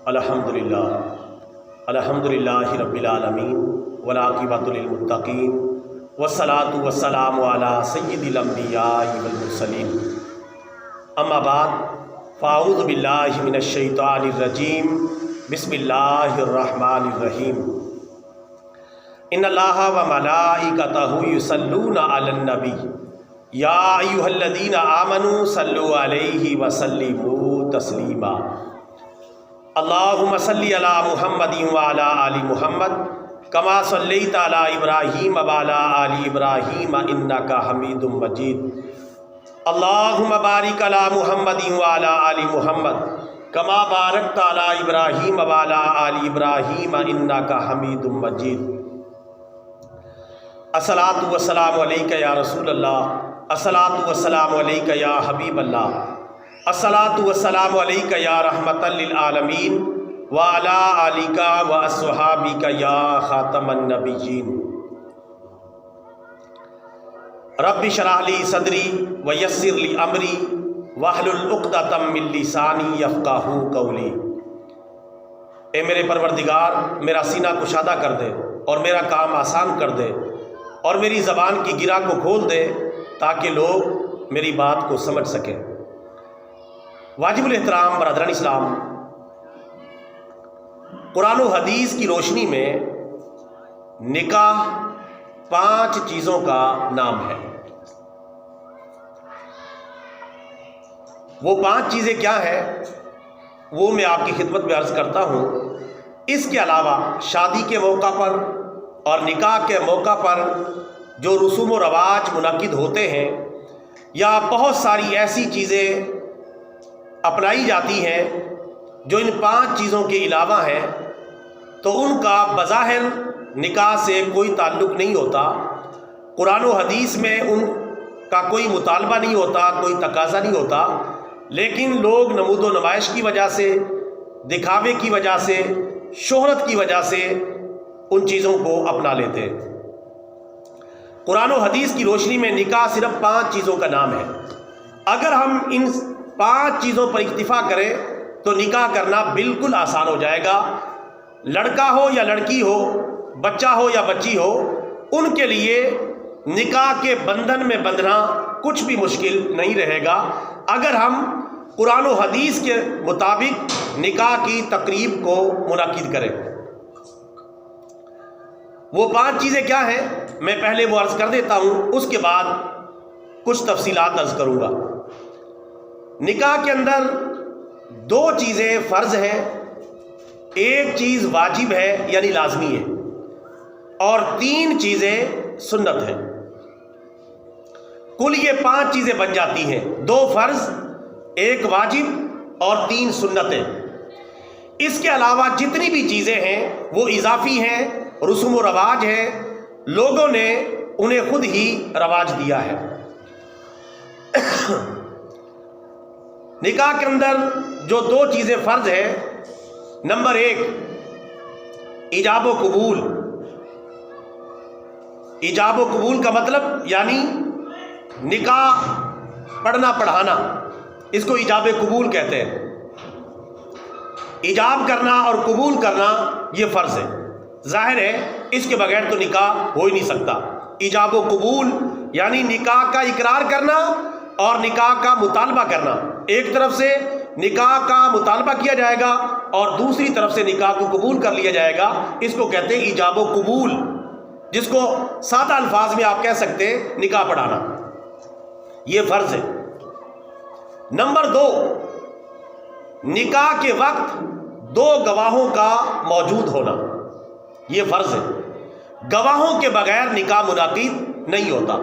الحمدللہ رب العالمین والعاقبۃ للمتقین والصلاۃ والسلام علی سید الانبیاء والمرسلین اما بعد فاعوذ باللہ من الشیطان الرجیم بسم اللہ الرحمن الرحیم ان اللہ وملائکتہ یصلون علی النبی یا ایھا الذین آمنوا صلوا علیہ وسلموا تسلیما اللہم صلی علی محمد وعلی آل محمد کما صلیت علی ابراہیم وعلی آل ابراہیم انک حمید مجید اللہم بارک علی محمد وعلی آل محمد کما بارکت علی ابراہیم وعلی آل ابراہیم انک حمید مجید الصلاۃ والسلام علیک یا رسول اللہ، الصلاۃ والسلام علیک یا حبیب اللہ، الصلاۃ والسلام علیک یا رحمۃ للعالمین وعلی آلک واصحابک یا خاتم النبیین۔ رب اشرح لی صدری ویسر لی امری واحلل عقدۃ من لسانی یفقہوا قولی۔ اے میرے پروردگار، میرا سینہ کشادہ کر دے اور میرا کام آسان کر دے اور میری زبان کی گرہ کو کھول دے تاکہ لوگ میری بات کو سمجھ سکیں۔ واجب الاحترام برادران اسلام، قرآن و حدیث کی روشنی میں نکاح 5 چیزوں کا نام ہے۔ وہ 5 چیزیں کیا ہیں وہ میں آپ کی خدمت میں عرض کرتا ہوں۔ اس کے علاوہ شادی کے موقع پر اور نکاح کے موقع پر جو رسوم و رواج منعقد ہوتے ہیں یا بہت ساری ایسی چیزیں اپنائی جاتی ہیں جو ان 5 چیزوں کے علاوہ ہیں، تو ان کا بظاہر نکاح سے کوئی تعلق نہیں ہوتا۔ قرآن و حدیث میں ان کا کوئی مطالبہ نہیں ہوتا، کوئی تقاضا نہیں ہوتا، لیکن لوگ نمود و نمائش کی وجہ سے، دکھاوے کی وجہ سے، شہرت کی وجہ سے ان چیزوں کو اپنا لیتے ہیں۔ قرآن و حدیث کی روشنی میں نکاح صرف 5 چیزوں کا نام ہے۔ اگر ہم ان 5 چیزوں پر اکتفا کریں تو نکاح کرنا بالکل آسان ہو جائے گا۔ لڑکا ہو یا لڑکی ہو، بچہ ہو یا بچی ہو، ان کے لیے نکاح کے بندھن میں بندھنا کچھ بھی مشکل نہیں رہے گا اگر ہم قرآن و حدیث کے مطابق نکاح کی تقریب کو منعقد کریں۔ وہ 5 چیزیں کیا ہیں میں پہلے وہ عرض کر دیتا ہوں، اس کے بعد کچھ تفصیلات عرض کروں گا۔ نکاح کے اندر 2 چیزیں فرض ہیں، ایک چیز واجب ہے یعنی لازمی ہے، اور 3 چیزیں سنت ہیں۔ کل یہ 5 چیزیں بن جاتی ہیں، 2 فرض، 1 واجب اور 3 سنتیں۔ اس کے علاوہ جتنی بھی چیزیں ہیں وہ اضافی ہیں، رسوم و رواج ہیں، لوگوں نے انہیں خود ہی رواج دیا ہے۔ نکاح کے اندر جو 2 چیزیں فرض ہیں، نمبر 1 ایجاب و قبول۔ ایجاب و قبول کا مطلب یعنی نکاح پڑھنا پڑھانا، اس کو ایجاب قبول کہتے ہیں۔ ایجاب کرنا اور قبول کرنا یہ فرض ہے۔ ظاہر ہے اس کے بغیر تو نکاح ہو ہی نہیں سکتا۔ ایجاب و قبول یعنی نکاح کا اقرار کرنا اور نکاح کا مطالبہ کرنا۔ ایک طرف سے نکاح کا مطالبہ کیا جائے گا اور دوسری طرف سے نکاح کو قبول کر لیا جائے گا، اس کو کہتے ہیں ایجاب و قبول، جس کو سادہ الفاظ میں آپ کہہ سکتے ہیں نکاح پڑھانا، یہ فرض ہے۔ نمبر 2 نکاح کے وقت 2 گواہوں کا موجود ہونا، یہ فرض ہے۔ گواہوں کے بغیر نکاح منعقد نہیں ہوتا۔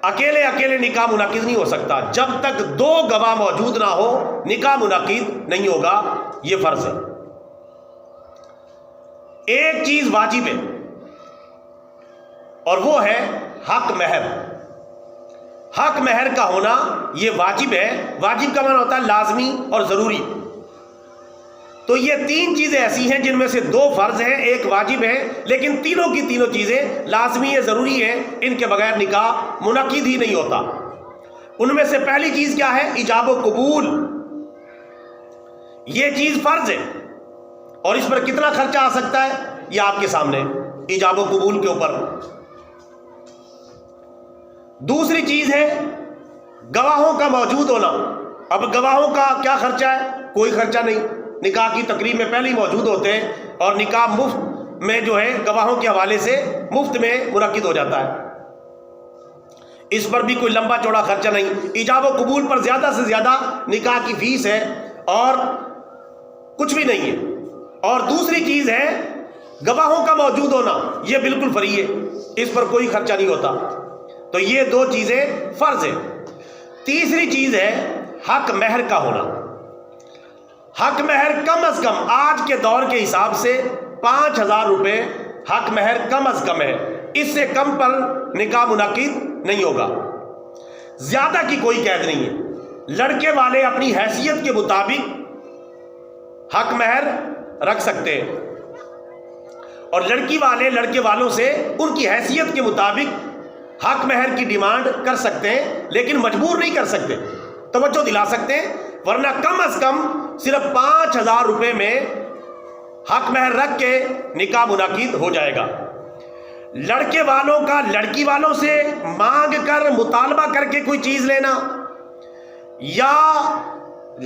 اکیلے نکاح منعقد نہیں ہو سکتا، جب تک 2 گواہ موجود نہ ہو نکاح منعقد نہیں ہوگا، یہ فرض ہے۔ ایک چیز واجب ہے اور وہ ہے حق مہر۔ حق مہر کا ہونا یہ واجب ہے۔ واجب کا معنی ہوتا ہے لازمی اور ضروری۔ تو یہ 3 چیزیں ایسی ہیں جن میں سے 2 فرض ہیں، 1 واجب ہے، لیکن تینوں کی تینوں چیزیں لازمی ہے، ضروری ہے، ان کے بغیر نکاح منعقد ہی نہیں ہوتا۔ ان میں سے پہلی چیز کیا ہے؟ ایجاب و قبول۔ یہ چیز فرض ہے، اور اس پر کتنا خرچہ آ سکتا ہے یہ آپ کے سامنے، ایجاب و قبول کے اوپر۔ دوسری چیز ہے گواہوں کا موجود ہونا۔ اب گواہوں کا کیا خرچہ ہے؟ کوئی خرچہ نہیں، نکاح کی تقریب میں پہلے ہی موجود ہوتے ہیں، اور نکاح مفت میں جو ہے گواہوں کے حوالے سے مفت میں منعقد ہو جاتا ہے، اس پر بھی کوئی لمبا چوڑا خرچہ نہیں۔ ایجاب و قبول پر زیادہ سے زیادہ نکاح کی فیس ہے اور کچھ بھی نہیں ہے۔ اور دوسری چیز ہے گواہوں کا موجود ہونا، یہ بالکل فری ہے، اس پر کوئی خرچہ نہیں ہوتا۔ تو یہ دو چیزیں فرض ہیں۔ تیسری چیز ہے حق مہر کا ہونا۔ حق مہر کم از کم آج کے دور کے حساب سے 5,000 روپے حق مہر کم از کم ہے، اس سے کم پر نکاح منعقد نہیں ہوگا۔ زیادہ کی کوئی قید نہیں ہے، لڑکے والے اپنی حیثیت کے مطابق حق مہر رکھ سکتے ہیں، اور لڑکی والے لڑکے والوں سے ان کی حیثیت کے مطابق حق مہر کی ڈیمانڈ کر سکتے ہیں، لیکن مجبور نہیں کر سکتے، توجہ دلا سکتے ہیں، ورنہ کم از کم صرف 5,000 روپے میں حق مہر رکھ کے نکاح منعقد ہو جائے گا۔ لڑکے والوں کا لڑکی والوں سے مانگ کر مطالبہ کر کے کوئی چیز لینا، یا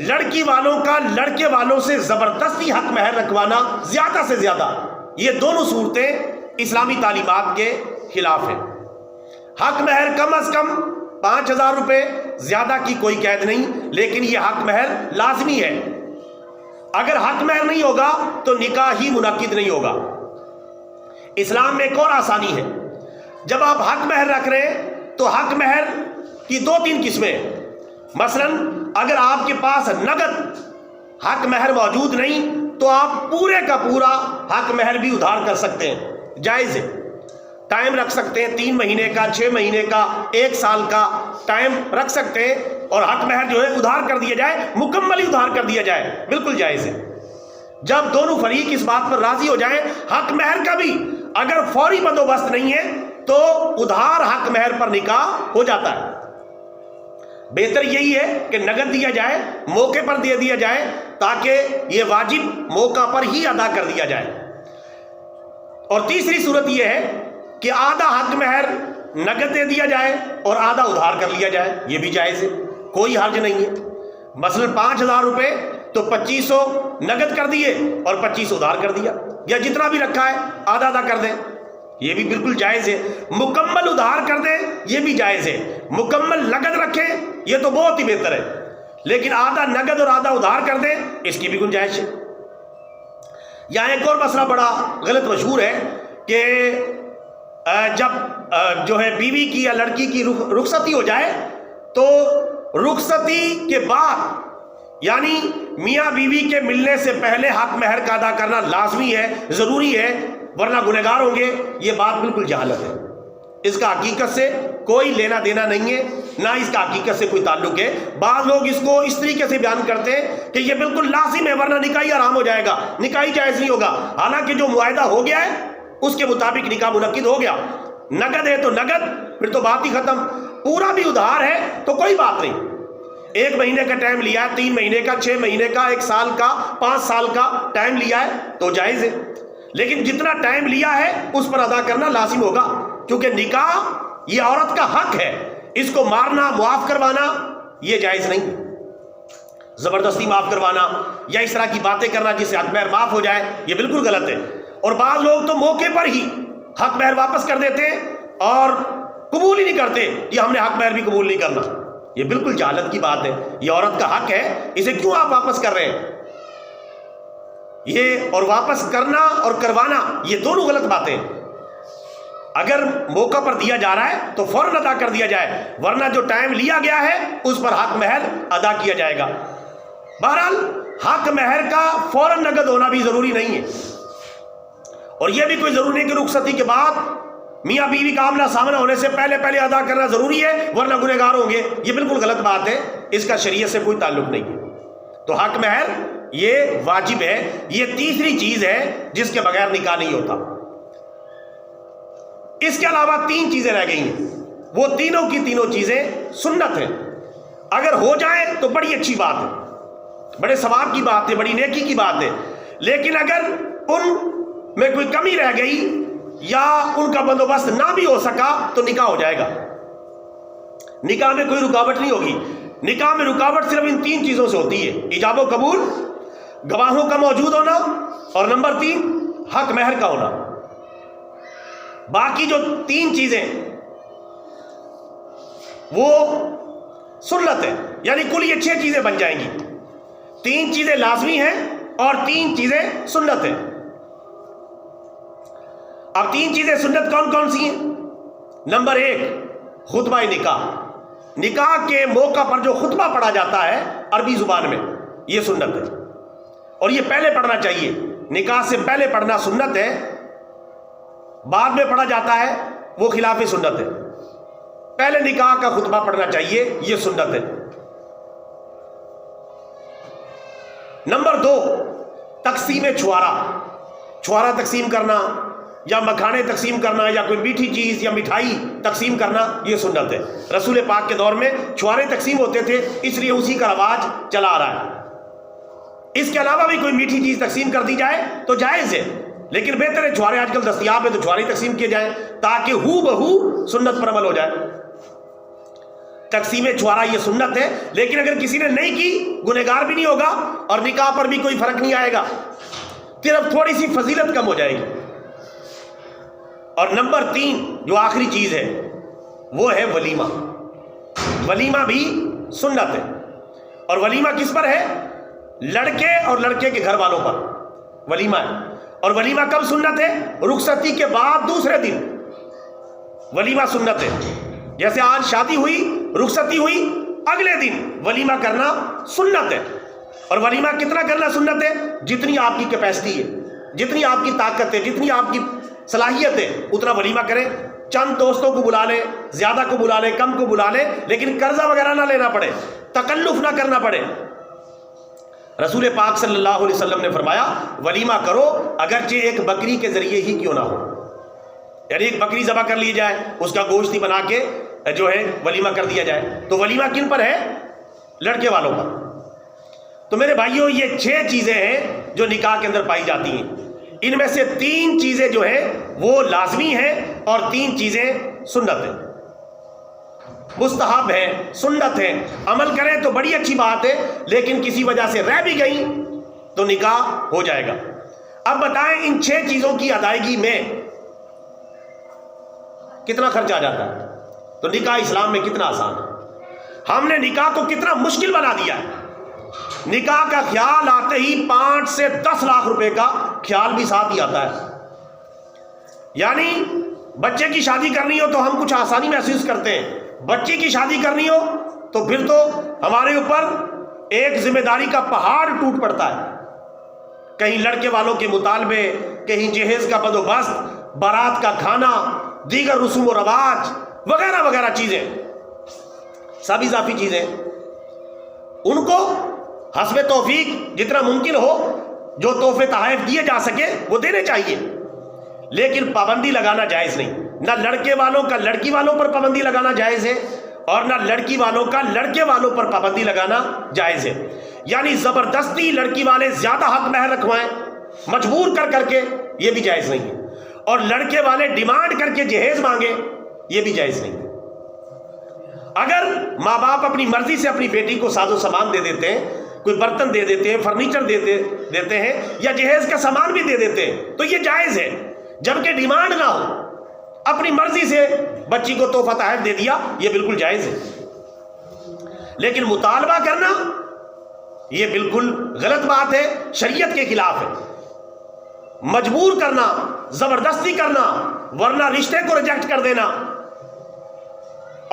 لڑکی والوں کا لڑکے والوں سے زبردستی حق مہر رکھوانا زیادہ سے زیادہ، یہ دونوں صورتیں اسلامی تعلیمات کے خلاف ہیں۔ حق مہر کم از کم 5,000 روپے، زیادہ کی کوئی قید نہیں، لیکن یہ حق مہر لازمی ہے۔ اگر حق مہر نہیں ہوگا تو نکاح ہی منعقد نہیں ہوگا۔ اسلام میں ایک اور آسانی ہے، جب آپ حق مہر رکھ رہے ہیں تو حق مہر کی 2-3 قسمیں ہیں۔ مثلا اگر آپ کے پاس نقد حق مہر موجود نہیں تو آپ پورے کا پورا حق مہر بھی ادھار کر سکتے ہیں، جائز ہے۔ ٹائم رکھ سکتے ہیں، 3 مہینے کا، 6 مہینے کا، 1 سال کا ٹائم رکھ سکتے ہیں، اور حق مہر جو ہے ادھار کر دیا جائے، مکمل ہی ادھار کر دیا جائے، بالکل جائز ہے۔ جب دونوں فریق اس بات پر راضی ہو جائیں، حق مہر کا بھی اگر فوری بندوبست نہیں ہے تو ادھار حق مہر پر نکاح ہو جاتا ہے۔ بہتر یہی ہے کہ نقد دیا جائے، موقع پر دے دیا جائے، تاکہ یہ واجب موقع پر ہی ادا کر دیا جائے۔ اور تیسری صورت یہ ہے کہ آدھا حق مہر نقد دے دیا جائے اور آدھا ادھار کر لیا جائے، یہ بھی جائز ہے، کوئی حرج نہیں ہے۔ مثلا 5,000 روپے تو 2,500 نقد کر دیے اور 25 ادھار کر دیا، یا جتنا بھی رکھا ہے آدھا آدھا کر دیں، یہ بھی بالکل جائز ہے۔ مکمل ادھار کر دیں، یہ بھی جائز ہے۔ مکمل نقد رکھیں، یہ تو بہت ہی بہتر ہے، لیکن آدھا نقد اور آدھا ادھار کر دیں، اس کی بھی گنجائش ہے۔ یہاں ایک اور مسئلہ بڑا غلط مشہور ہے کہ جب جو ہے بیوی کی یا لڑکی کی رخصتی ہو جائے تو رخصتی کے بعد، یعنی میاں بیوی کے ملنے سے پہلے حق مہر کا ادا کرنا لازمی ہے، ضروری ہے، ورنہ گنہگار ہوں گے۔ یہ بات بالکل جہالت ہے، اس کا حقیقت سے کوئی لینا دینا نہیں ہے، نہ اس کا حقیقت سے کوئی تعلق ہے۔ بعض لوگ اس کو اس طریقے سے بیان کرتے ہیں کہ یہ بالکل لازم ہے، ورنہ نکاح حرام ہو جائے گا، نکاح جائز نہیں ہوگا۔ حالانکہ جو معاہدہ ہو گیا ہے اس کے مطابق نکاح منعقد ہو گیا۔ نقد ہے تو نقد، پھر تو بات ہی ختم۔ پورا بھی ادھار ہے تو کوئی بات نہیں، 1 مہینے کا ٹائم لیا ہے، 3 مہینے کا، 6 مہینے کا، 1 سال کا، 5 سال کا ٹائم لیا ہے تو جائز ہے، لیکن جتنا ٹائم لیا ہے اس پر ادا کرنا لازم ہوگا، کیونکہ نکاح یہ عورت کا حق ہے، اس کو مارنا، معاف کروانا یہ جائز نہیں۔ زبردستی معاف کروانا یا اس طرح کی باتیں کرنا جس سے حق مہر معاف ہو جائے، یہ بالکل غلط ہے۔ اور بعض لوگ تو موقع پر ہی حق مہر واپس کر دیتے ہیں اور قبول ہی نہیں کرتے کہ ہم نے حق مہر بھی قبول نہیں کرنا، یہ بالکل جہالت کی بات ہے۔ یہ عورت کا حق ہے، اسے کیوں آپ واپس کر رہے ہیں؟ یہ اور واپس کرنا اور کروانا یہ دونوں غلط باتیں ہیں۔ اگر موقع پر دیا جا رہا ہے تو فوراً ادا کر دیا جائے، ورنہ جو ٹائم لیا گیا ہے اس پر حق مہر ادا کیا جائے گا۔ بہرحال حق مہر کا فوراً نقد ہونا بھی ضروری نہیں ہے، اور یہ بھی کوئی ضروری نہیں کہ رخصتی کے بعد میاں بیوی کا آمنا سامنا ہونے سے پہلے ادا کرنا ضروری ہے ورنہ گنہگار ہوں گے، یہ بالکل غلط بات ہے، اس کا شریعت سے کوئی تعلق نہیں ہے۔ تو حق مہر یہ واجب ہے، یہ تیسری چیز ہے جس کے بغیر نکاح نہیں ہوتا۔ اس کے علاوہ 3 چیزیں رہ گئی ہیں، وہ تینوں کی تینوں چیزیں سنت ہیں، اگر ہو جائیں تو بڑی اچھی بات ہے۔ بڑے ثواب کی بات ہے، بڑی نیکی کی بات ہے، لیکن اگر ان میں کوئی کمی رہ گئی یا ان کا بندوبست نہ بھی ہو سکا تو نکاح ہو جائے گا، نکاح میں کوئی رکاوٹ نہیں ہوگی۔ نکاح میں رکاوٹ صرف ان 3 چیزوں سے ہوتی ہے: ایجاب و قبول، گواہوں کا موجود ہونا، اور نمبر 3 حق مہر کا ہونا۔ باقی جو 3 چیزیں وہ سنت ہے، یعنی کل یہ 6 چیزیں بن جائیں گی۔ 3 چیزیں لازمی ہیں اور 3 چیزیں سنت ہیں۔ اب 3 چیزیں سنت کون کون سی ہیں؟ نمبر 1 خطبہ نکاح، نکاح کے موقع پر جو خطبہ پڑھا جاتا ہے عربی زبان میں، یہ سنت ہے، اور یہ پہلے پڑھنا چاہیے۔ نکاح سے پہلے پڑھنا سنت ہے، بعد میں پڑھا جاتا ہے وہ خلاف سنت ہے۔ پہلے نکاح کا خطبہ پڑھنا چاہیے، یہ سنت ہے۔ نمبر 2 تقسیم چھوارا، چھوارا تقسیم کرنا یا مکھانے تقسیم کرنا یا کوئی میٹھی چیز یا مٹھائی تقسیم کرنا، یہ سنت ہے۔ رسول پاک کے دور میں چھوارے تقسیم ہوتے تھے، اس لیے اسی کا رواج چلا آ رہا ہے۔ اس کے علاوہ بھی کوئی میٹھی چیز تقسیم کر دی جائے تو جائز ہے، لیکن بہتر ہے چھوارے آج کل دستیاب ہے تو چھوارے تقسیم کیے جائیں تاکہ ہو بہو سنت پر عمل ہو جائے۔ تقسیم چھوارا یہ سنت ہے، لیکن اگر کسی نے نہیں کی گنہگار بھی نہیں ہوگا اور نکاح پر بھی کوئی فرق نہیں آئے گا، صرف تھوڑی سی فضیلت کم ہو جائے گی۔ اور نمبر 3 جو آخری چیز ہے وہ ہے ولیمہ۔ ولیمہ بھی سنت ہے، اور ولیمہ کس پر ہے؟ لڑکے اور لڑکے کے گھر والوں پر ولیمہ ہے۔ اور ولیمہ کب سنت ہے؟ رخصتی کے بعد دوسرے دن ولیمہ سنت ہے۔ جیسے آج شادی ہوئی، رخصتی ہوئی، اگلے دن ولیمہ کرنا سنت ہے۔ اور ولیمہ کتنا کرنا سنت ہے؟ جتنی آپ کی کیپیسٹی ہے، جتنی آپ کی طاقت ہے، جتنی آپ کی صلاحیت ہے، اتنا ولیمہ کریں۔ چند دوستوں کو بلا لیں، زیادہ کو بلا لیں، کم کو بلا لیں، لیکن قرضہ وغیرہ نہ لینا پڑے، تکلف نہ کرنا پڑے۔ رسول پاک صلی اللہ علیہ وسلم نے فرمایا ولیمہ کرو، اگرچہ ایک بکری کے ذریعے ہی کیوں نہ ہو، یعنی ایک بکری ذبح کر لی جائے، اس کا گوشت ہی بنا کے جو ہے ولیمہ کر دیا جائے۔ تو ولیمہ کن پر ہے؟ لڑکے والوں پر۔ تو میرے بھائیوں، یہ 6 چیزیں ہیں جو نکاح کے اندر پائی جاتی ہیں۔ ان میں سے 3 چیزیں جو ہیں وہ لازمی ہیں اور 3 چیزیں سنت ہیں، مستحب ہیں، سنت ہیں۔ عمل کریں تو بڑی اچھی بات ہے، لیکن کسی وجہ سے رہ بھی گئی تو نکاح ہو جائے گا۔ اب بتائیں ان 6 چیزوں کی ادائیگی میں کتنا خرچ آ جاتا ہے؟ تو نکاح اسلام میں کتنا آسان ہے۔ ہم نے نکاح کو کتنا مشکل بنا دیا ہے۔ نکاح کا خیال آتے ہی 5 سے 10 لاکھ روپے کا خیال بھی ساتھ ہی آتا ہے۔ یعنی بچے کی شادی کرنی ہو تو ہم کچھ آسانی محسوس کرتے ہیں، بچی کی شادی کرنی ہو تو پھر تو ہمارے اوپر ایک ذمہ داری کا پہاڑ ٹوٹ پڑتا ہے۔ کہیں لڑکے والوں کے مطالبے، کہیں جہیز کا بندوبست، بارات کا کھانا، دیگر رسوم و رواج وغیرہ وغیرہ چیزیں، سب اضافی چیزیں، ان کو حسب توفیق جتنا ممکن ہو جو تحفے تحائف دیے جا سکے وہ دینے چاہیے، لیکن پابندی لگانا جائز نہیں۔ نہ لڑکے والوں کا لڑکی والوں پر پابندی لگانا جائز ہے، اور نہ لڑکی والوں کا لڑکے والوں پر پابندی لگانا جائز ہے۔ یعنی زبردستی لڑکی والے زیادہ حق مہر رکھوائیں مجبور کر کے، یہ بھی جائز نہیں ہے، اور لڑکے والے ڈیمانڈ کر کے جہیز مانگے، یہ بھی جائز نہیں ہے۔ اگر ماں باپ اپنی مرضی سے اپنی بیٹی کو ساز و سامان دے دیتے ہیں، کوئی برتن دے دیتے ہیں، فرنیچر دیتے ہیں، یا جہیز کا سامان بھی دے دیتے ہیں تو یہ جائز ہے، جبکہ ڈیمانڈ نہ ہو، اپنی مرضی سے بچی کو تحفہ تحائف دے دیا، یہ بالکل جائز ہے۔ لیکن مطالبہ کرنا یہ بالکل غلط بات ہے، شریعت کے خلاف ہے۔ مجبور کرنا، زبردستی کرنا، ورنہ رشتے کو ریجیکٹ کر دینا،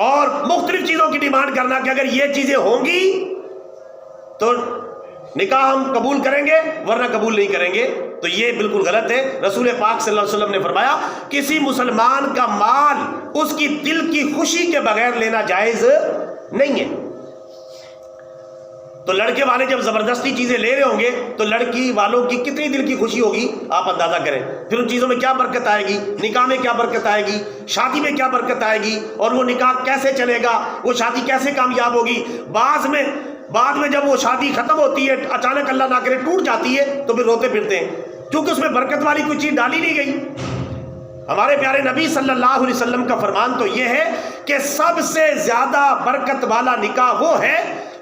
اور مختلف چیزوں کی ڈیمانڈ کرنا کہ اگر یہ چیزیں ہوں گی تو نکاح ہم قبول کریں گے ورنہ قبول نہیں کریں گے، تو یہ بالکل غلط ہے۔ رسول پاک صلی اللہ علیہ وسلم نے فرمایا کسی مسلمان کا مال اس کی دل کی خوشی کے بغیر لینا جائز نہیں ہے۔ تو لڑکے والے جب زبردستی چیزیں لے رہے ہوں گے تو لڑکی والوں کی کتنی دل کی خوشی ہوگی آپ اندازہ کریں۔ پھر ان چیزوں میں کیا برکت آئے گی، نکاح میں کیا برکت آئے گی، شادی میں کیا برکت آئے گی، اور وہ نکاح کیسے چلے گا، وہ شادی کیسے کامیاب ہوگی۔ بعض میں بعد میں جب وہ شادی ختم ہوتی ہے اچانک اللہ نہ کرے ٹوٹ جاتی ہے تو پھر روتے پھرتے ہیں، کیونکہ اس میں برکت والی کوئی چیز ڈالی نہیں گئی۔ ہمارے پیارے نبی صلی اللہ علیہ وسلم کا فرمان تو یہ ہے کہ سب سے زیادہ برکت والا نکاح وہ ہے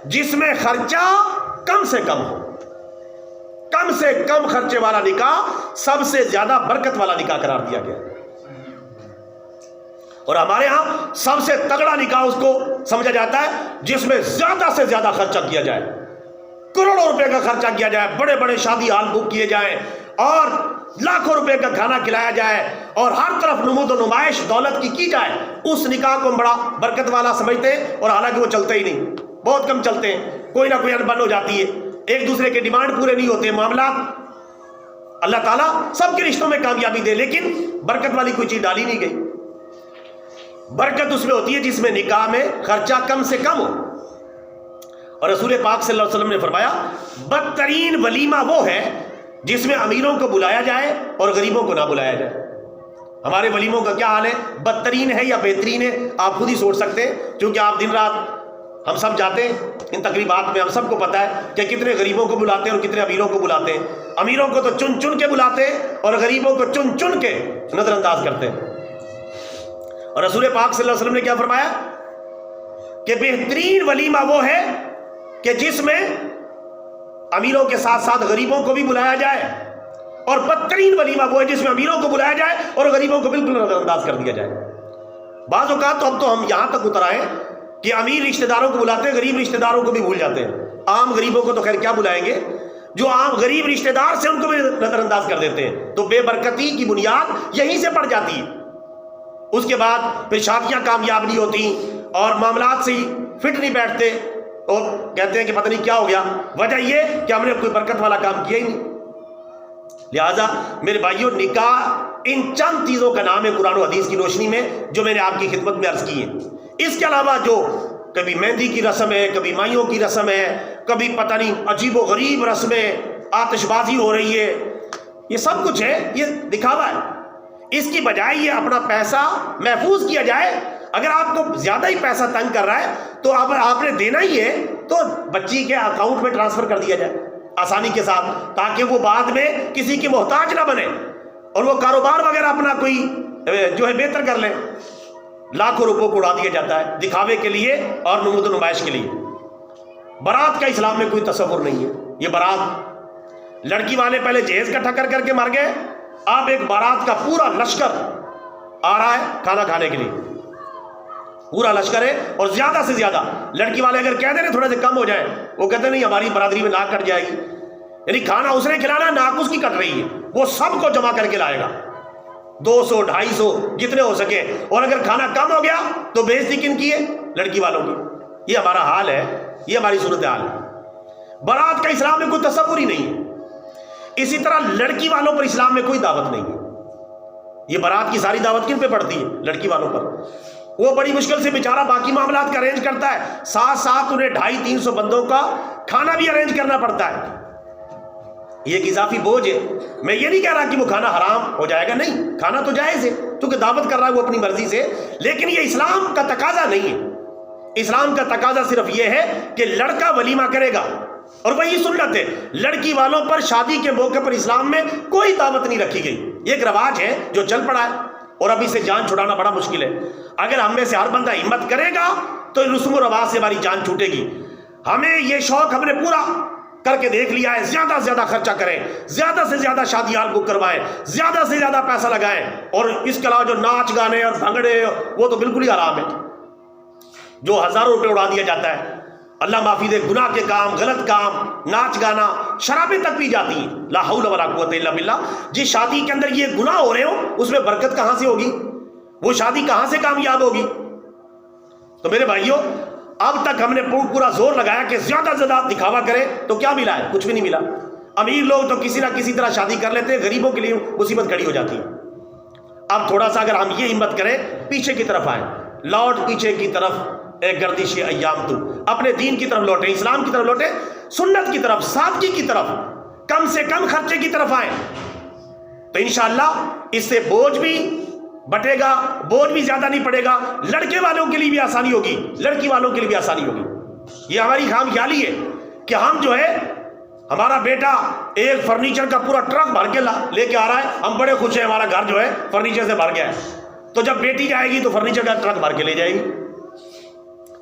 جس میں خرچہ کم سے کم ہو۔ کم سے کم خرچے والا نکاح سب سے زیادہ برکت والا نکاح قرار دیا گیا، اور ہمارے ہاں سب سے تگڑا نکاح اس کو سمجھا جاتا ہے جس میں زیادہ سے زیادہ خرچہ کیا جائے، کروڑوں روپے کا خرچہ کیا جائے، بڑے بڑے شادی ہال بک کیے جائیں اور لاکھوں روپے کا کھانا کھلایا جائے اور ہر طرف نمود و نمائش دولت کی جائے۔ اس نکاح کو ہم بڑا برکت والا سمجھتے ہیں، اور حالانکہ وہ چلتا ہی نہیں، بہت کم چلتے ہیں، کوئی نہ کوئی انبن ہو جاتی ہے، ایک دوسرے کے ڈیمانڈ پورے نہیں ہوتے معاملات۔ اللہ تعالیٰ سب کے رشتوں میں کامیابی دے، لیکن برکت والی کوئی چیز ڈالی نہیں گئی۔ برکت اس میں ہوتی ہے جس میں نکاح میں خرچہ کم سے کم ہو، اور رسول پاک صلی اللہ علیہ وسلم نے فرمایا بدترین ولیمہ وہ ہے جس میں امیروں کو بلایا جائے اور غریبوں کو نہ بلایا جائے۔ ہمارے ولیموں کا کیا حال ہے؟ بدترین ہے یا بہترین ہے؟ آپ خود ہی سوچ سکتے ہیں، کیونکہ آپ دن رات ہم سب جاتے ہیں ان تقریبات میں، ہم سب کو پتہ ہے کہ کتنے غریبوں کو بلاتے ہیں اور کتنے امیروں کو بلاتے ہیں۔ امیروں کو تو چن چن کے بلاتے ہیں اور غریبوں کو چن چن کے نظر انداز کرتے ہیں۔ اور رسول پاک صلی اللہ علیہ وسلم نے کیا فرمایا کہ بہترین ولیمہ وہ ہے کہ جس میں امیروں کے ساتھ ساتھ غریبوں کو بھی بلایا جائے، اور بدترین ولیمہ وہ ہے جس میں امیروں کو بلایا جائے اور غریبوں کو بالکل نظر انداز کر دیا جائے۔ بعض اوقات تو اب تو ہم یہاں تک اتر آئے کہ امیر رشتہ داروں کو بلاتے ہیں، غریب رشتہ داروں کو بھی بھول جاتے ہیں۔ عام غریبوں کو تو خیر کیا بلائیں گے، جو عام غریب رشتہ دار سے ان کو بھی نظر انداز کر دیتے ہیں، تو بے برکتی کی بنیاد یہیں سے پڑ جاتی ہے۔ اس کے بعد پھر شادیاں کامیاب نہیں ہوتی اور معاملات سے ہی فٹ نہیں بیٹھتے، اور کہتے ہیں کہ پتہ نہیں کیا ہو گیا، وجہ یہ کہ ہم نے کوئی برکت والا کام کیا ہی نہیں۔ لہٰذا میرے بھائیوں، نکاح ان چند چیزوں کا نام ہے قرآن و حدیث کی روشنی میں جو میں نے آپ کی خدمت میں عرض کی ہے۔ اس کے علاوہ جو کبھی مہندی کی رسم ہے، کبھی مائیوں کی رسم ہے، کبھی پتہ نہیں عجیب و غریب رسمیں، آتش بازی ہو رہی ہے، یہ سب کچھ ہے، یہ دکھاوا ہے۔ اس کی بجائے یہ اپنا پیسہ محفوظ کیا جائے۔ اگر آپ کو زیادہ ہی پیسہ تنگ کر رہا ہے تو آپ نے دینا ہی ہے تو بچی کے اکاؤنٹ میں ٹرانسفر کر دیا جائے آسانی کے ساتھ، تاکہ وہ بعد میں کسی کی محتاج نہ بنے اور وہ کاروبار وغیرہ اپنا کوئی جو ہے بہتر کر لے۔ لاکھوں روپوں کو اڑا دیا جاتا ہے دکھاوے کے لیے اور نمود و نمائش کے لیے۔ بارات کا اسلام میں کوئی تصور نہیں ہے۔ یہ بارات، لڑکی والے پہلے جہیز اکٹھا کر کے مر گئے، اب ایک بارات کا پورا لشکر آ رہا ہے کھانا کھانے کے لیے، پورا لشکر ہے، اور زیادہ سے زیادہ لڑکی والے اگر کہہ دیں تھوڑے سے کم ہو جائیں، وہ کہتے ہیں نہیں ہماری برادری میں ناک کٹ جائے گی، یعنی کھانا اس نے کھلانا، ناک اس کی کٹ رہی ہے، وہ سب کو جمع کر کے لائے گا، 200 250 جتنے ہو سکے، اور اگر کھانا کم ہو گیا تو بےعزتی کن کی ہے؟ لڑکی والوں کی۔ یہ ہمارا حال ہے، یہ ہماری صورت حال ہے۔ بارات کا اسلام میں کوئی تصور ہی نہیں ہے۔ اسی طرح لڑکی والوں پر اسلام میں کوئی دعوت نہیں ہے۔ یہ بارات کی ساری دعوت کن پہ پڑتی ہے؟ لڑکی والوں پر۔ وہ بڑی مشکل سے بیچارہ باقی معاملات کا ارینج کرتا ہے، ساتھ ساتھ انہیں 250-300 بندوں کا کھانا بھی ارینج کرنا پڑتا ہے۔ یہ ایک اضافی بوجھ ہے۔ میں یہ نہیں کہہ رہا کہ وہ کھانا حرام ہو جائے گا، نہیں، کھانا تو جائز ہے کیونکہ دعوت کر رہا ہے وہ اپنی مرضی سے، لیکن یہ اسلام کا تقاضا نہیں ہے۔ اسلام کا تقاضا صرف یہ ہے کہ لڑکا ولیمہ کرے گا، اور وہی سنت ہے۔ لڑکی والوں پر شادی کے موقع پر اسلام میں کوئی دعوت نہیں رکھی گئی۔ یہ ایک رواج ہے جو چل پڑا ہے، اور اب اسے جان چھڑانا بڑا مشکل ہے۔ اگر ہم میں سے ہر بندہ ہمت کرے گا تو رسوم و رواج سے ہماری جان چھوٹے گی۔ ہمیں یہ شوق ہم نے پورا کر کے دیکھ لیا ہے، زیادہ سے زیادہ خرچہ کریں، زیادہ سے زیادہ شادی ہال بک کروائیں، زیادہ سے زیادہ پیسہ لگائیں، اور اس کے علاوہ جو ناچ گانے اور بھنگڑے وہ تو بالکل ہی حرام ہے، جو ہزاروں روپے اڑا دیا جاتا ہے۔ اللہ معافی دے، گناہ کے کام، غلط کام، ناچ گانا، شرابیں تک پی جاتی ہیں، لا حول ولا قوت الا باللہ۔ جس شادی کے اندر یہ گناہ ہو رہے ہو اس میں برکت کہاں سے ہوگی؟ وہ شادی کہاں سے کامیاب ہوگی؟ تو میرے بھائیوں، اب تک ہم نے پورا زور لگایا کہ زیادہ سے زیادہ دکھاوا کرے، تو کیا ملا ہے؟ کچھ بھی نہیں ملا۔ امیر لوگ تو کسی نہ کسی طرح شادی کر لیتے ہیں، غریبوں کے لیے مصیبت کھڑی ہو جاتی ہے۔ اب تھوڑا سا اگر ہم یہ ہمت کریں، پیچھے کی طرف آئیں، لوٹ پیچھے کی طرف اے گردش ایام تو، اپنے دین کی طرف لوٹیں، اسلام کی طرف لوٹیں، سنت کی طرف، سادگی کی طرف، کم سے کم خرچے کی طرف آئیں، تو انشاءاللہ اس سے بوجھ بھی بٹے گا، بوجھ بھی زیادہ نہیں پڑے گا، لڑکے والوں کے لیے بھی آسانی ہوگی، لڑکی والوں کے لیے بھی آسانی ہوگی۔ یہ ہماری خام خیالی ہے کہ ہم جو ہے ہمارا بیٹا ایک فرنیچر کا پورا ٹرک بھر کے لے کے آ رہا ہے، ہم بڑے خوش ہیں، ہمارا گھر جو ہے فرنیچر سے بھر گیا ہے۔ تو جب بیٹی جائے گی تو فرنیچر کا ٹرک بھر کے لے جائے گی۔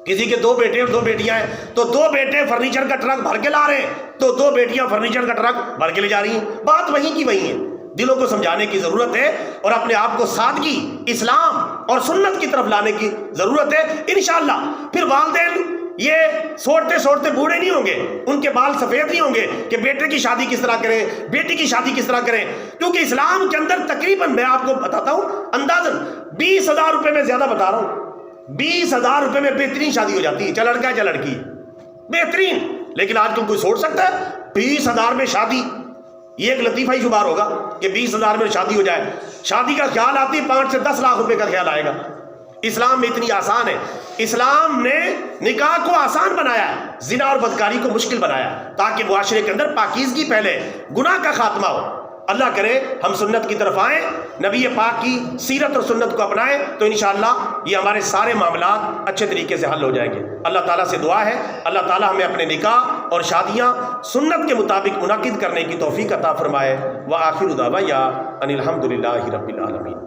کسی کے 2 بیٹے اور 2 بیٹیاں ہیں تو 2 بیٹے فرنیچر کا ٹرک بھر کے لا رہے ہیں تو 2 بیٹیاں فرنیچر کا ٹرک بھر کے لے جا رہی ہیں۔ بات وہیں کی وہیں ہے۔ دلوں کو سمجھانے کی ضرورت ہے اور اپنے آپ کو سادگی، اسلام اور سنت کی طرف لانے کی ضرورت ہے۔ انشاءاللہ پھر والدین یہ سوڑتے سوڑتے بوڑھے نہیں ہوں گے، ان کے بال سفید نہیں ہوں گے کہ بیٹے کی شادی کس طرح کریں، بیٹی کی شادی کس طرح کریں، کیونکہ اسلام کے اندر تقریباً میں آپ کو بتاتا ہوں اندازاً 20,000 روپے میں زیادہ بتا رہا ہوں، 20,000 روپے میں بہترین شادی ہو جاتی ہے، چاہے لڑکا ہے چاہے لڑکی، بہترین۔ لیکن آج کل کوئی سوچ سکتا ہے 20,000 میں شادی؟ یہ ایک لطیفہ ہی شمار ہوگا کہ 20,000 میں شادی ہو جائے۔ شادی کا خیال آتی 5 سے 10 لاکھ روپے کا خیال آئے گا۔ اسلام میں اتنی آسان ہے، اسلام نے نکاح کو آسان بنایا ہے، زنا اور بدکاری کو مشکل بنایا ہے تاکہ معاشرے کے اندر پاکیزگی پہلے، گناہ کا خاتمہ ہو۔ اللہ کرے ہم سنت کی طرف آئیں، نبی پاک کی سیرت اور سنت کو اپنائیں تو انشاءاللہ یہ ہمارے سارے معاملات اچھے طریقے سے حل ہو جائیں گے۔ اللہ تعالیٰ سے دعا ہے اللہ تعالیٰ ہمیں اپنے نکاح اور شادیاں سنت کے مطابق منعقد کرنے کی توفیق عطا فرمائے۔ وآخر دعوانا ان الحمد للہ رب العالمین۔